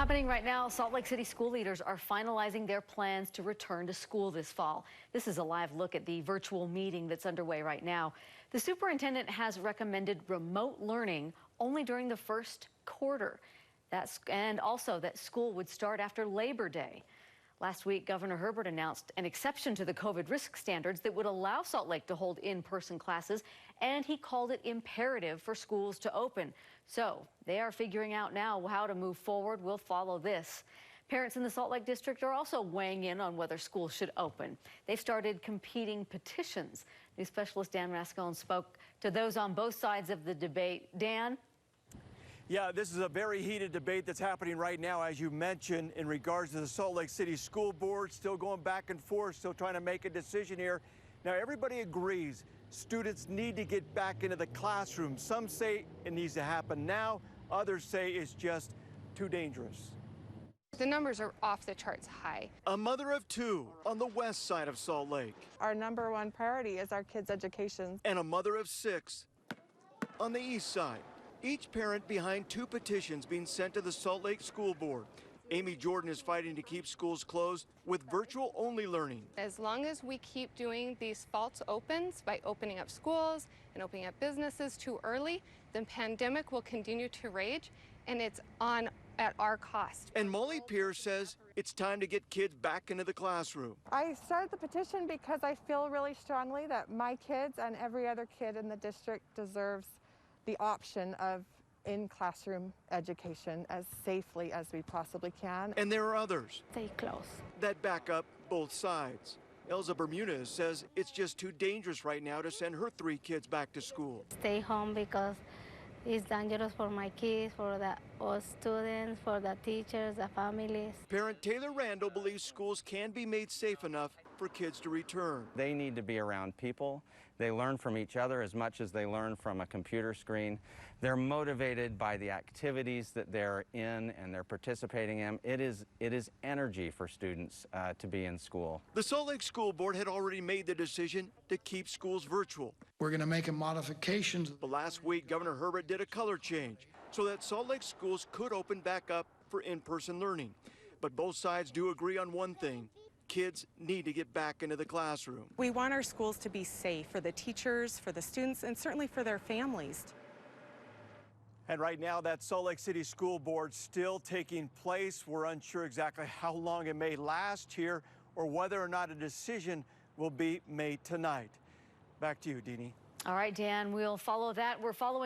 Happening right now, Salt Lake City school leaders are finalizing their plans to return to school this fall. This is a live look at the virtual meeting that's underway right now. The superintendent has recommended remote learning only during the first quarter. And also that school would start after Labor Day. Last week, Governor Herbert announced an exception to the COVID risk standards that would allow Salt Lake to hold in-person classes, and he called it imperative for schools to open. So they are figuring out now how to move forward. We'll follow this. Parents in the Salt Lake District are also weighing in on whether schools should open. They've started competing petitions. News specialist Dan Rascone spoke to those on both sides of the debate. Dan? Yeah, this is a very heated debate that's happening right now, as you mentioned, in regards to the Salt Lake City School Board, still going back and forth, still trying to make a decision here. Now, everybody agrees students need to get back into the classroom. Some say it needs to happen now. Others say it's just too dangerous. The numbers are off the charts high. A mother of two on the west side of Salt Lake. Our number one priority is our kids' education. And a mother of 6 on the east side. Each parent behind 2 petitions being sent to the Salt Lake School Board. Amy Jordan is fighting to keep schools closed with virtual-only learning. As long as we keep doing these false opens by opening up schools and opening up businesses too early, the pandemic will continue to rage, and it's at our cost. And Molly Pierce says it's time to get kids back into the classroom. I started the petition because I feel really strongly that my kids and every other kid in the district deserves the option of in-classroom education as safely as we possibly can. And there are others Stay close. that back up both sides. Elza Bermudez says it's just too dangerous right now to send her 3 kids back to school. Stay home because it's dangerous for my kids, for all students, for the teachers, the families. Parent Taylor Randall believes schools can be made safe enough for kids to return. They need to be around people. They learn from each other as much as they learn from a computer screen. They're motivated by the activities that they're in and they're participating in. It is energy for students to be in school. The Salt Lake School Board had already made the decision to keep schools virtual. We're going to make a modifications. But last week, Governor Herbert did a color change so that Salt Lake schools could open back up for in-person learning. But both sides do agree on one thing. Kids need to get back into the classroom. We want our schools to be safe for the teachers, for the students, and certainly for their families. And right now, that Salt Lake City School Board still taking place. We're unsure exactly how long it may last here or whether or not a decision will be made tonight. Back to you, Deanie. All right, Dan, we'll follow that. We're following